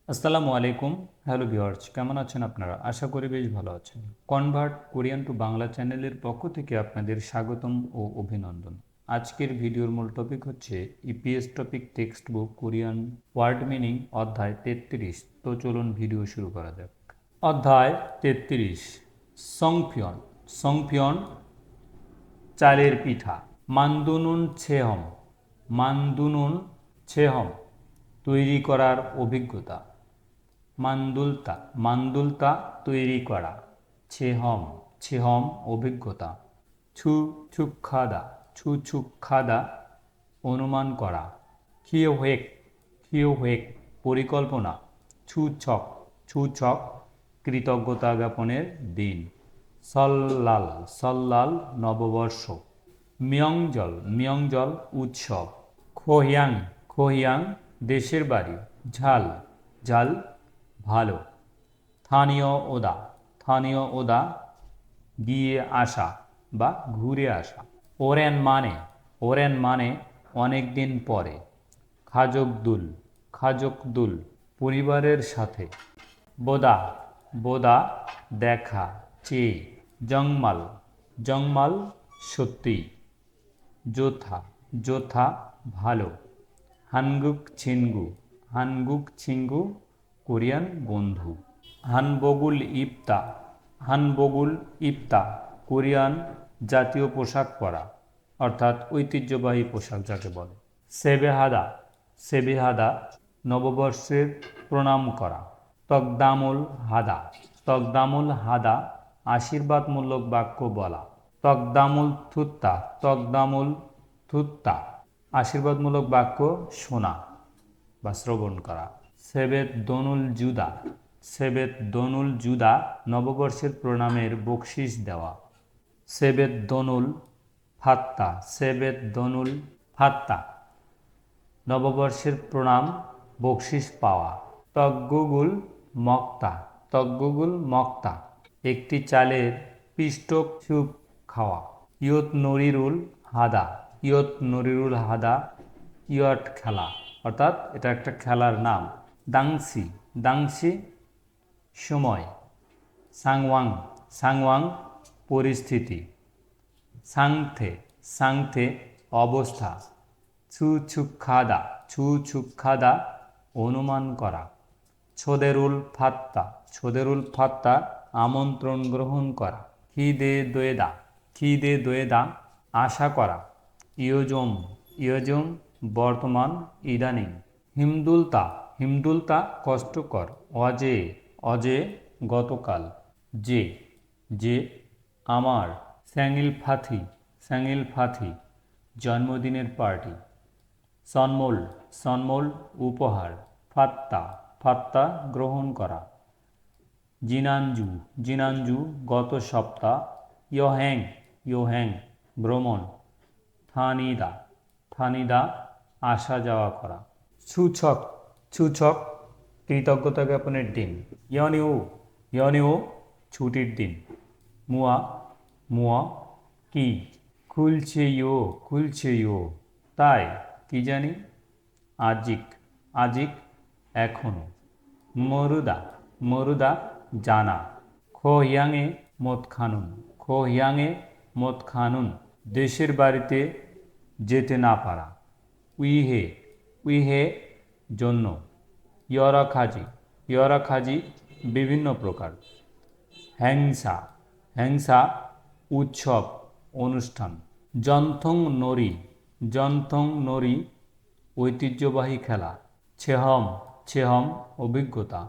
আসসালামু আলাইকুম। Hello viewers, কেমন আছেন আপনারা? আশা করি বেশ ভালো আছেন। কনভার্ট কোরিয়ান টু বাংলা চ্যানেলের পক্ষ থেকে আপনাদের স্বাগতম ও অভিনন্দন। আজকের ভিডিওর মূল টপিক হচ্ছে EPS topic textbook Korean word meaning অধ্যায় 33। তো চলুন ভিডিও শুরু করা যাক। অধ্যায় 33, সংফিয়ন। সংফিয়ন চালের পিঠা। মান্দুনুন ছেহম। মান্দুনুন ছেহম তৈরি করার অভিজ্ঞতা। মান্দুলতা। মান্দুলতা তৈরি করা। ছেহম। ছেহম অভিজ্ঞতা। ছু ছুক্ষাদা। ছু ছুক্ষাদা অনুমান করা। খিওহেক। খিওহেক পরিকল্পনা। ছুছক। ছুছক কৃতজ্ঞতা জ্ঞাপনের দিন। সল্লাল। সল্লাল নববর্ষ। মিয়ংজল। মিয়ংজল উৎসব। খোহিয়াং। খোহিয়াং দেশের বাড়ি। ঝাল। ঝাল ভালো। স্থানীয় ওদা। স্থানীয় ওদা গিয়ে আসা বা ঘুরে আসা। ওরেন মানে। ওরেন মানে অনেক দিন পরে। খাজকদুল। খাজকদুল পরিবারের সাথে। বোদা। বোদা দেখা চেয়ে। জংমাল। জংমাল সত্যি। যোথা। যোথা ভালো। হানগুক ছিনগু। হানগুক ছিনগু কোরিয়ান বন্ধু। হানবগুল ইপ্তা। হানবগুল ইপ্তা কোরিয়ান জাতীয় পোশাক পরা, অর্থাৎ ঐতিহ্যবাহী পোশাক যাকে বলে। সেবেহাদা। সেবেহাদা নববর্ষের প্রণাম করা। তকদামুল হাদা। তকদামুল হাদা আশীর্বাদমূলক বাক্য বলা। তকদামুল থুত্তা। তকদামুল থুত্তা আশীর্বাদমূলক বাক্য শোনা বা শ্রবণ করা। সেবেত দনুল জুদা। সেবেত দনুল জুদা নববর্ষের প্রণামের বকশিস দেওয়া। সেবেত দনুল ফাত্তা। সেবেত দনুল ফাত্তা নববর্ষের প্রণাম বকশিস পাওয়া। তগগুগুল মক্তা। তগগুগুল মক্তা একটি চালের পিষ্টক স্যুপ খাওয়া। ইয়ত নরিরুল হাদা। ইয়ত নরিরুল হাদা ইয়ট খেলা, অর্থাৎ এটা একটা খেলার নাম। দাংসি। দাংসি সময়। সাংওয়াং। সাংওয়াং পরিস্থিতি। সাংথে। সাংথে অবস্থা। ছু ছুক্ষাদা। ছু ছুক্ষাদা অনুমান করা। ছোদেরুল ফাত্তা। ছোদেরুল ফাত্তা আমন্ত্রণ গ্রহণ করা। খিদে দোয়েদা। খিদে দোয়েদা আশা করা। ইয়োজম। ইয়োজম বর্তমান ইদানিং। হিমদুলতা। হিমদুলতা কষ্টকর। অজে। অজে গতকাল। যে। যে আমার। স্যাঙিল ফাথি। স্যাঙিল ফাথি জন্মদিনের পার্টি। সনমোল। সনমোল উপহার। ফাত্তা। ফাত্তা গ্রহণ করা। জিনানজু। জিনানজু গত সপ্তাহ। ইয়োহ্যাং। ইয়োহ্যাং ভ্রমণ। থানিদা। থানিদা আসা যাওয়া করা। ছুছক। ছুছক কৃতজ্ঞতা জ্ঞাপনের দিন। ইয়নিউ। ইয়নিউ ছুটির দিন। মুয়া। মুয়া কি। খুলছে ইয়ো। খুলছে ইয়ো তাই কি জানি। আজিক। আজিক এখনো। মরুদা। মরুদা জানা। খোহিয়াংয়ে মদ খানুন। খোহিয়াংয়ে মদ খানুন দেশের বাড়িতে যেতে না পারা। উইহে। উইহে জন্য। ইয়রাখাজি। ইয়রাখাজি বিভিন্ন প্রকার। হ্যাংসা। হ্যাংসা উৎসব অনুষ্ঠান। জন্থং নরি। জন্থং নরি ঐতিহ্যবাহী খেলা। ছেহম। ছেহম অভিজ্ঞতা।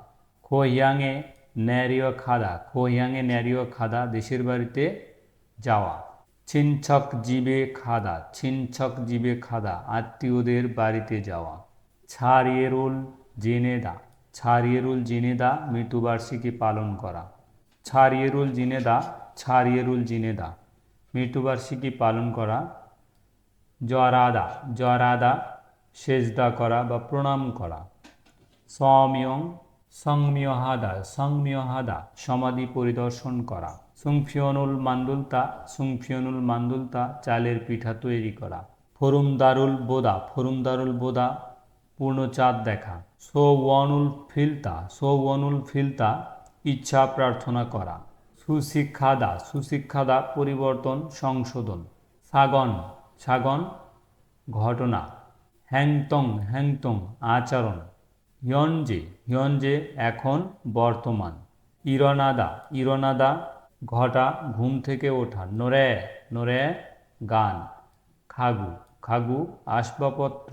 খোহিয়াংয়ে ন্যারীয় খাদা। খোহিয়াংয়ে ন্যারীয় খাদা দেশের বাড়িতে যাওয়া। ছিনছক জীবে খাদা। ছিনছক জীবে খাদা আত্মীয়দের বাড়িতে যাওয়া। ছাড়িয়েরুল জিনেদা। ছাড়িয়েরুল জিনেদা মৃত্যুবার্ষিকী পালন করা। ছাড়িয়েরুল জিনেদা। ছাড়িয়েরুল জিনেদা মৃত্যুবার্ষিকী পালন করা। জরাদা। জরাদা সেজদা করা বা প্রণাম করা। সময়ং। সংমিয়হাদা। সংমিয়হাদা সমাধি পরিদর্শন করা। সুংফিয়নুল মান্দুলতা। সুংফিয়নুল মান্দুলতা চালের পিঠা তৈরি করা। ফরুমদারুল বোদা। ফরুমদারুল বোদা পূর্ণ চাঁদ দেখা। সৌবনুল ফিলতা ইচ্ছা প্রার্থনা করা। সুশিক্ষাদা পরিবর্তন সংশোধন। সাগন ঘটনা। হ্যাংতং আচরণ। হিয়নজে এখন বর্তমান। ইরনাদা ঘটা ঘুম থেকে ওঠা। নোরে গান। খাগু আসবাবপত্র।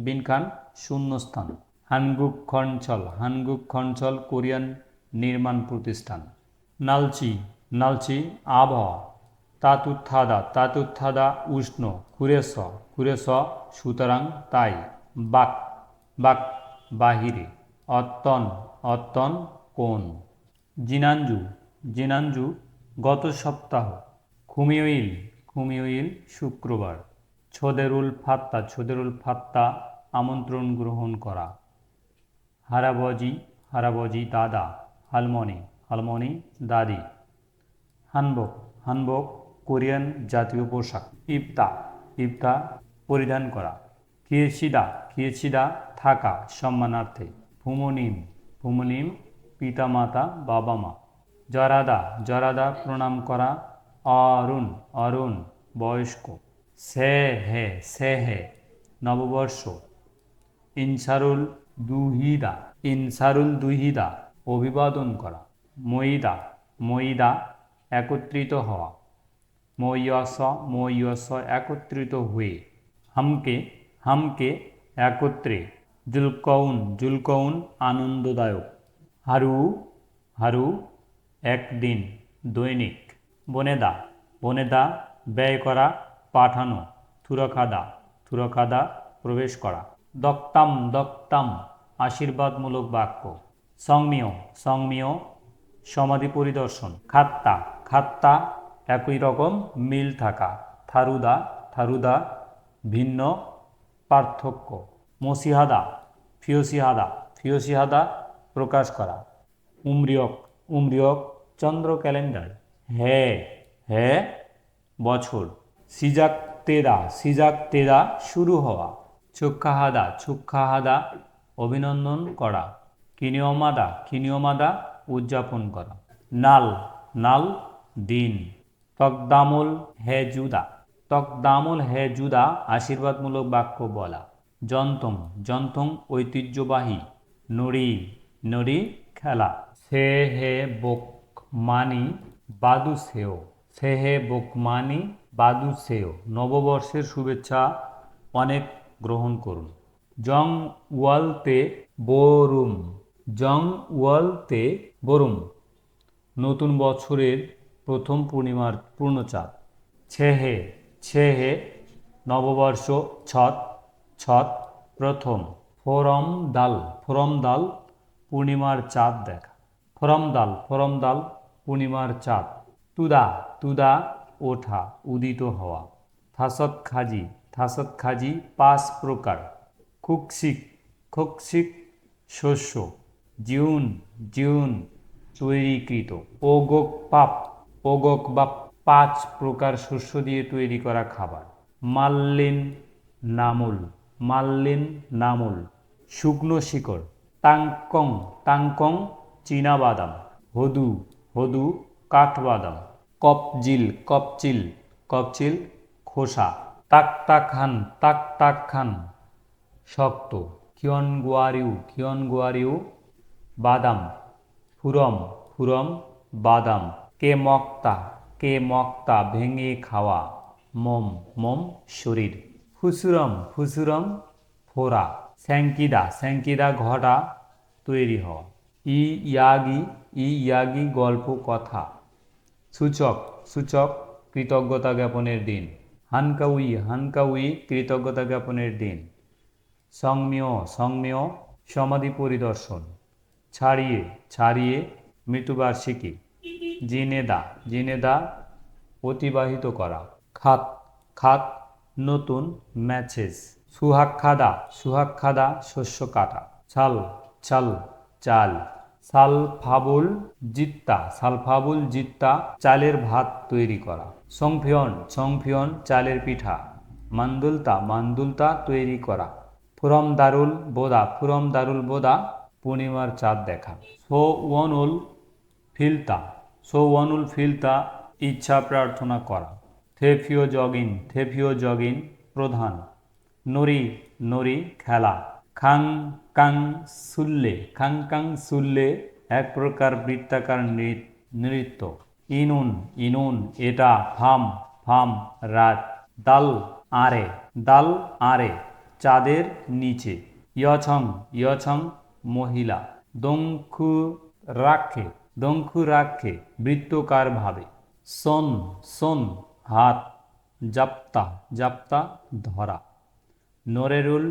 বিনখান শূন্যস্থান। হানগুক খঞ্চল কোরিয়ান নির্মাণ প্রতিষ্ঠান। নালচি আবহাওয়া। তাতুত্থাদা উষ্ণ। কুরেস সুতরাং তাই। বাক বাহিরে। অত্তন কোন। জিনানজু গত সপ্তাহ। খুমিওইল শুক্রবার। ছোদেরুল ফাত্তা আমন্ত্রণ গ্রহণ করা। হারাবজি দাদা। হালমনি দাদি। হানবক কোরিয়ান জাতীয় পোশাক। ইপ্তা পরিধান করা। কিয়েছিদা থাকা সম্মানার্থে। ফুমোনিম পিতামাতা বাবা মা। জরাদা প্রণাম করা। অরুণ বয়স্ক। সেহে নববর্ষ। ইনসারুল দুহিদা অভিবাদন করা। মইদা একত্রিত হওয়া। মইয়স একত্রিত হয়ে। হামকে একত্রে। জুলকৌন আনন্দদায়ক। হারু একদিন দৈনিক। বনেদা ব্যয় করা পাঠানো। থুরকাদা প্রবেশ করা। দক্তাম আশীর্বাদমূলক বাক্য। সংমিয় সমাধি পরিদর্শন। খাত্তা একই রকম মিল থাকা। থারুদা ভিন্ন পার্থক্য। ফিয়সিহাদা প্রকাশ করা। উমরিয়ক চন্দ্র ক্যালেন্ডার। হে বছর। সিজাক তেদা শুরু হওয়া। চুক্ষাহাদা অভিনন্দন করা। কিনিয়মাদা উদযাপন করা। নাল দিন। তকদামুল হে জুদা আশীর্বাদমূলক বাক্য বলা। জন্তং ঐতিহ্যবাহী। নড়ি খেলা। সেহে বাদুসেও নববর্ষের শুভেচ্ছা অনেক গ্রহণ করুন। ওয়ালতে বরুম নতুন বছরের প্রথম পূর্ণিমার পূর্ণচাঁদ। ছেহে নববর্ষ। ছট প্রথম। ফোরমদাল পূর্ণিমার চাঁদ দেখা। ফোরমদাল পূর্ণিমার চাঁদ। তুদা ওঠা উদিত হওয়া। থাসত খাজি 5 প্রকার। খুকসিক শস্য। জিউন তৈরিকৃত। ওগক বাপ 5 প্রকার শস্য দিয়ে তৈরি করা খাবার। মাল্লিন নামুল শুকনো শিকড়। টাংকং চীনাবাদাম। হদু কাঠবাদাম। কপচিল খোসা। তাকখান শক্ত। খিয়নগুয়ারিউ বাদাম। ফুরম বাদাম। কে মক্তা ভেঙে খাওয়া। মম শরীর। ফুসুরম ফোড়া। স্যাঙ্কিদা ঘটা তৈরি হওয়া। ইয়াগি গল্প কথা। সূচক কৃতজ্ঞতা জ্ঞাপনের দিন। হানকাউই কৃতজ্ঞতা জ্ঞাপনের দিন। সংমিয় সমাধি পরিদর্শন। ছাড়িয়ে মৃত্যুবার্ষিকী। জিনেদা অতিবাহিত করা। খাত নতুন ম্যাচেস। সুহাক্ষাদা শস্য কাটা। চাল। সালফাবুল জিত্তা চালের ভাত তৈরি করা। সংফিয়ন চালের পিঠা। মান্দুলতা তৈরি করা। ফুরম দারুল বোদা পূর্ণিমার চাঁদ দেখা। সো ওয়ানুল ফিলতা ইচ্ছা প্রার্থনা করা। থেফিও জগিন প্রধান। নরি খেলা। খাং কাং সুল্লে এক প্রকার বৃত্তাকার নৃত্য। ইনুন এটা। ফাম রাত। দাল আরে চাঁদের নিচে। ইয়ছং মহিলা। দংখু রাখে বৃত্তকার ভাবে। সোন হাত। জাপ্তা ধরা। নরেরুল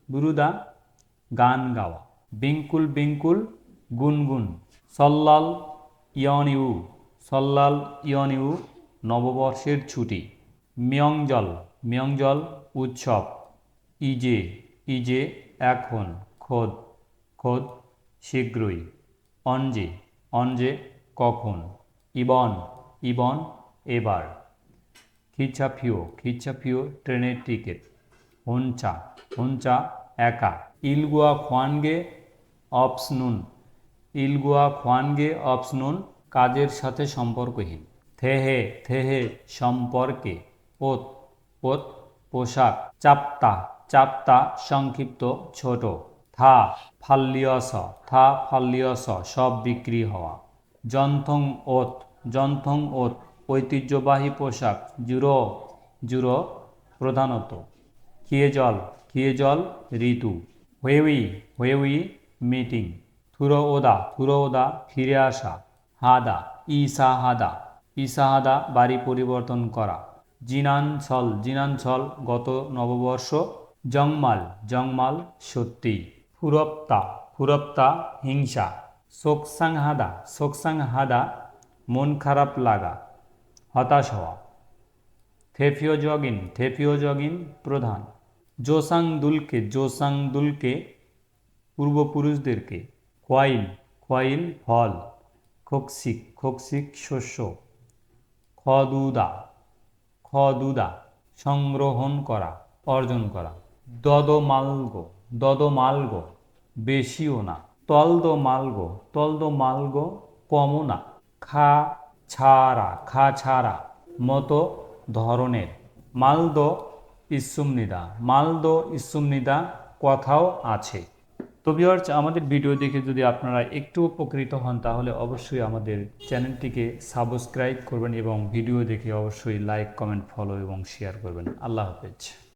বুরুদা গান গাওয়া। বিঙ্কুল গুনগুন। সল্লাল ইয়নিউ নববর্ষের ছুটি। মিয়ংজল উৎসব। ইজে এখন। খোদ শীঘ্রই। অনজে কখন। ইবন এবার। খিচ্ছাফিও ট্রেনের টিকিট। হুঞ্চা একা। ইলগুয়া খোয়ানগে অপসনুন কাজের সাথে সম্পর্কহীন। থেহে সম্পর্কে। ওত পোশাক। চাপ্তা সংক্ষিপ্ত ছোট। ফাল্লিয়স সব বিক্রি হওয়া। জন্থং ওত ঐতিহ্যবাহী পোশাক। জুরো প্রধানত। খিয়েজল ঋতু। হুয়েউই মিটিং। থুরোওদা ফিরে আসা। ইসাহাদা বাড়ি পরিবর্তন করা। জিনানছল গত নববর্ষ। জংমাল সত্যি। ফুরপ্তা হিংসা। সোকসাংহাদা মন খারাপ লাগা, হতাশ হওয়া। থেফিও জগিন প্রধান। জোসাংদুলকে পূর্বপুরুষদেরকে। খোয়াইল ফল। খোকসিক শস্য। খদুদা সংগ্রহণ করা, অর্জন করা। দদমালগো বেশিও না। তলদো কমও না। খা ছাড়া মতো ধরনের। মালদো ইসুমনিদা কথাও আছে। তো ভিউয়ার্স, আমাদের ভিডিও দেখে যদি আপনারা একটু উপকৃত হন তাহলে অবশ্যই আমাদের চ্যানেলটিকে সাবস্ক্রাইব করবেন এবং ভিডিও দেখে অবশ্যই লাইক, কমেন্ট, ফলো এবং শেয়ার করবেন। আল্লাহ হাফেজ।